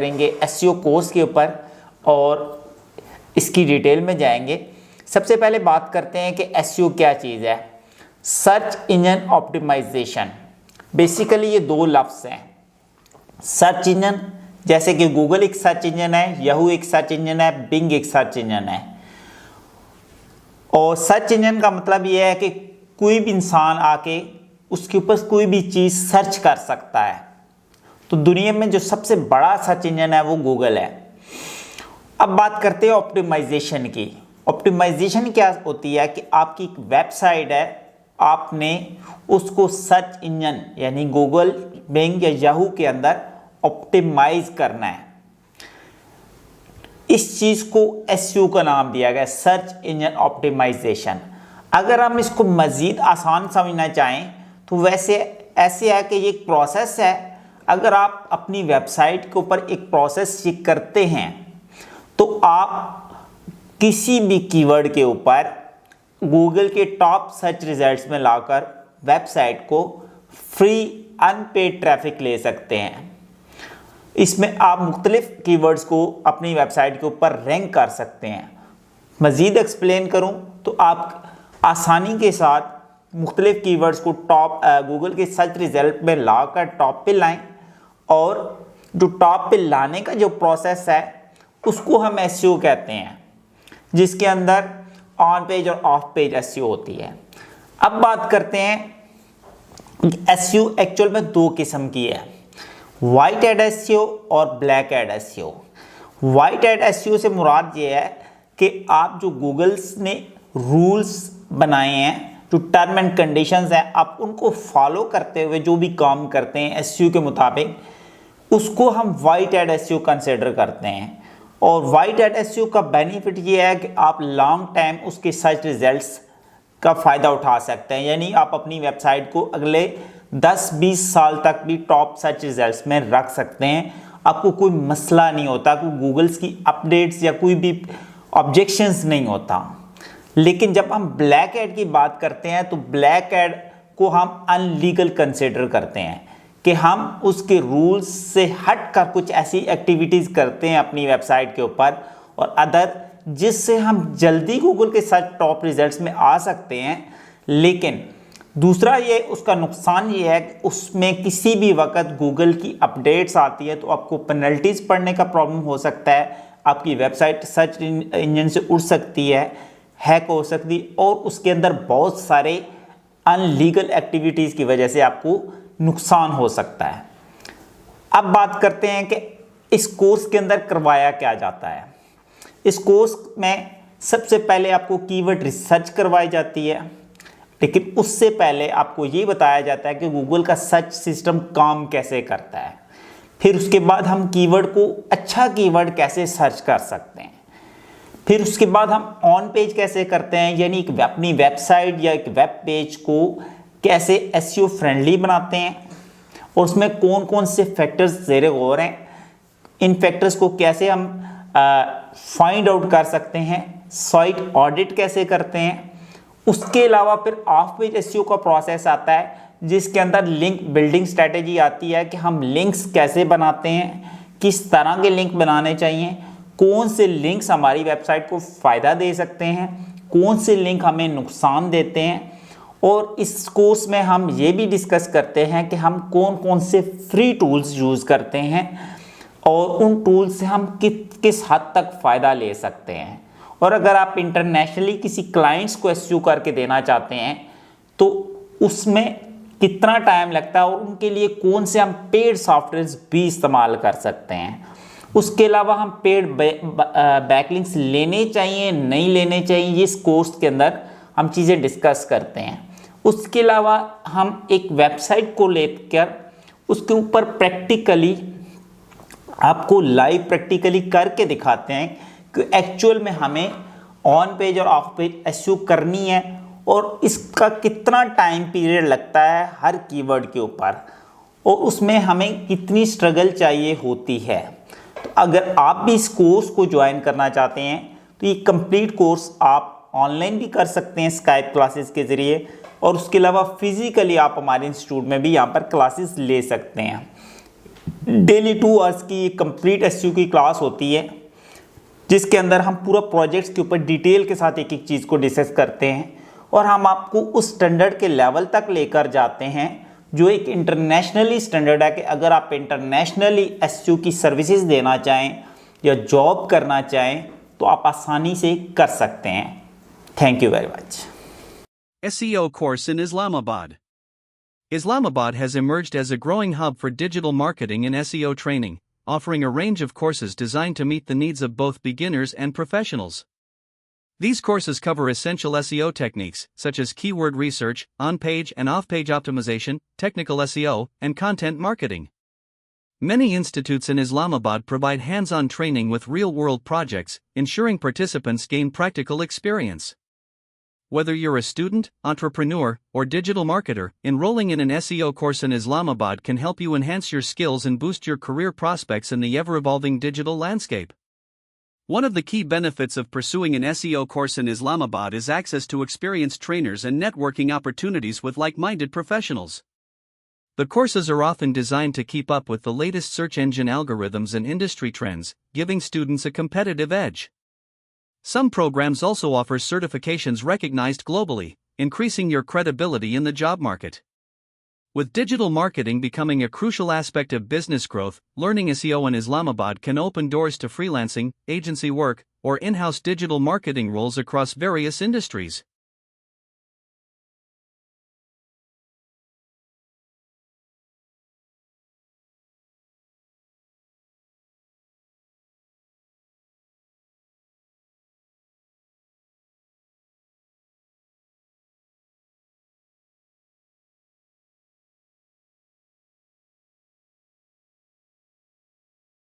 करेंगे SEO course के ऊपर और इसकी डिटेल में जाएंगे। सबसे पहले बात करते हैं कि एसईओ क्या चीज़ है। सर्च इंजन ऑप्टिमाइजेशन, बेसिकली ये दो लफ्ज़ हैं। सर्च इंजन जैसे कि गूगल एक सर्च इंजन है, याहू एक सर्च इंजन है, बिंग एक सर्च इंजन है। और सर्च इंजन का मतलब ये है कि कोई भी इंसान आके उसके ऊपर कोई भी चीज़ सर्च कर सकता है। तो दुनिया में जो सबसे बड़ा सर्च इंजन है वो गूगल है। अब बात करते हैं ऑप्टिमाइजेशन की। ऑप्टिमाइजेशन क्या होती है कि आपकी एक वेबसाइट है, आपने उसको सर्च इंजन यानी गूगल, बिंग या याहू के अंदर ऑप्टिमाइज करना है। इस चीज़ को एसईओ का नाम दिया गया, सर्च इंजन ऑप्टिमाइजेशन। अगर हम इसको मज़ीद आसान समझना चाहें तो वैसे ऐसे है कि ये एक प्रोसेस है। अगर आप अपनी वेबसाइट के ऊपर एक प्रोसेस चेक करते हैं तो आप किसी भी कीवर्ड के ऊपर गूगल के टॉप सर्च रिजल्ट्स में लाकर वेबसाइट को फ्री अनपेड ट्रैफिक ले सकते हैं। इसमें आप मुख्तलिफ कीवर्ड्स को अपनी वेबसाइट के ऊपर रैंक कर सकते हैं। मज़ीद एक्सप्लेन करूं तो आप आसानी के साथ मुख्तलिफ कीवर्ड्स को टॉप गूगल के सर्च रिजल्ट में लाकर टॉप पे लाएं, और जो टॉप पे लाने का जो प्रोसेस है उसको हम एसईओ कहते हैं, जिसके अंदर ऑन पेज और ऑफ पेज एसईओ होती है। अब बात करते हैं एसईओ एक्चुअल में दो किस्म की है, वाइट हैट एसईओ और black hat SEO. White hat SEO से मुराद ये है कि आप जो गूगल्स ने रूल्स बनाए हैं, जो टर्म एंड कंडीशंस हैं, आप उनको फॉलो करते हुए जो भी काम करते हैं एसईओ के मुताबिक, उसको हम वाइट हैट एसईओ कंसिडर करते हैं। और वाइट हैट एसईओ का बेनिफिट ये है कि आप लॉन्ग टाइम उसके सर्च रिजल्ट्स का फ़ायदा उठा सकते हैं। यानी आप अपनी वेबसाइट को अगले 10-20 साल तक भी टॉप सर्च रिजल्ट्स में रख सकते हैं। आपको कोई मसला नहीं होता, कोई गूगल्स की अपडेट्स या कोई भी ऑब्जेक्शंस नहीं होता। लेकिन जब हम ब्लैक हैट की बात करते हैं तो ब्लैक हैट को हम अनलीगल कंसिडर करते हैं कि हम उसके रूल्स से हट कर कुछ ऐसी एक्टिविटीज़ करते हैं अपनी वेबसाइट के ऊपर और अदर, जिससे हम जल्दी गूगल के सर्च टॉप रिजल्ट्स में आ सकते हैं। लेकिन दूसरा ये उसका नुकसान ये है कि उसमें किसी भी वक्त गूगल की अपडेट्स आती है तो आपको पेनल्टीज़ पड़ने का प्रॉब्लम हो सकता है, आपकी वेबसाइट सर्च इंजन से उड़ सकती है, हैक हो सकती है, और उसके अंदर बहुत सारे अनलीगल एक्टिविटीज़ की वजह से आपको नुकसान हो सकता है। अब बात करते हैं कि इस कोर्स के अंदर करवाया क्या जाता है। इस कोर्स में सबसे पहले आपको कीवर्ड रिसर्च करवाई जाती है, लेकिन उससे पहले आपको ये बताया जाता है कि गूगल का सर्च सिस्टम काम कैसे करता है। फिर उसके बाद हम कीवर्ड को, अच्छा कीवर्ड कैसे सर्च कर सकते हैं। फिर उसके बाद हम ऑन पेज कैसे करते हैं, यानी अपनी वेबसाइट या एक वेब पेज को कैसे एसईओ फ्रेंडली बनाते हैं, और उसमें कौन कौन से फैक्टर्स ज़ेरे गौर हैं, इन फैक्टर्स को कैसे हम फाइंड आउट कर सकते हैं, साइट ऑडिट कैसे करते हैं। उसके अलावा फिर ऑफ पेज एसईओ का प्रोसेस आता है, जिसके अंदर लिंक बिल्डिंग स्ट्रैटेजी आती है कि हम लिंक्स कैसे बनाते हैं, किस तरह के लिंक बनाने चाहिए, कौन से लिंक्स हमारी वेबसाइट को फ़ायदा दे सकते हैं, कौन से लिंक हमें नुकसान देते हैं। और इस कोर्स में हम ये भी डिस्कस करते हैं कि हम कौन कौन से फ्री टूल्स यूज़ करते हैं और उन टूल्स से हम किस हद तक फ़ायदा ले सकते हैं। और अगर आप इंटरनेशनली किसी क्लाइंट्स को एसईओ करके देना चाहते हैं तो उसमें कितना टाइम लगता है और उनके लिए कौन से हम पेड सॉफ्टवेयर भी इस्तेमाल कर सकते हैं। उसके अलावा हम पेड बैकलिंक्स लेने चाहिए नहीं लेने चाहिए, इस कोर्स के अंदर हम चीज़ें डिस्कस करते हैं। उसके अलावा हम एक वेबसाइट को लेकर उसके ऊपर प्रैक्टिकली आपको लाइव प्रैक्टिकली करके दिखाते हैं कि एक्चुअल में हमें ऑन पेज और ऑफ पेज एसईओ करनी है और इसका कितना टाइम पीरियड लगता है हर कीवर्ड के ऊपर, और उसमें हमें कितनी स्ट्रगल चाहिए होती है। तो अगर आप भी इस कोर्स को ज्वाइन करना चाहते हैं तो ये कंप्लीट कोर्स आप ऑनलाइन भी कर सकते हैं स्काइप क्लासेस के ज़रिए, और उसके अलावा फिज़िकली आप हमारे इंस्टीट्यूट में भी यहाँ पर क्लासेस ले सकते हैं। डेली 2 आवर्स की कंप्लीट एसईओ की क्लास होती है, जिसके अंदर हम पूरा प्रोजेक्ट्स के ऊपर डिटेल के साथ एक एक चीज़ को डिस्कस करते हैं और हम आपको उस स्टैंडर्ड के लेवल तक लेकर जाते हैं जो एक इंटरनेशनली स्टैंडर्ड है कि अगर आप इंटरनेशनली एसईओ की सर्विसेज देना चाहें या जॉब करना चाहें तो आप आसानी से कर सकते हैं। Thank you very much. SEO course in Islamabad. Islamabad has emerged as a growing hub for digital marketing and SEO training, offering a range of courses designed to meet the needs of both beginners and professionals. These courses cover essential SEO techniques, such as keyword research, on-page and off-page optimization, technical SEO, and content marketing. Many institutes in Islamabad provide hands-on training with real-world projects, ensuring participants gain practical experience. Whether you're a student, entrepreneur, or digital marketer, enrolling in an SEO course in Islamabad can help you enhance your skills and boost your career prospects in the ever-evolving digital landscape. One of the key benefits of pursuing an SEO course in Islamabad is access to experienced trainers and networking opportunities with like-minded professionals. The courses are often designed to keep up with the latest search engine algorithms and industry trends, giving students a competitive edge. Some programs also offer certifications recognized globally, increasing your credibility in the job market. With digital marketing becoming a crucial aspect of business growth, learning SEO in Islamabad can open doors to freelancing, agency work, or in-house digital marketing roles across various industries.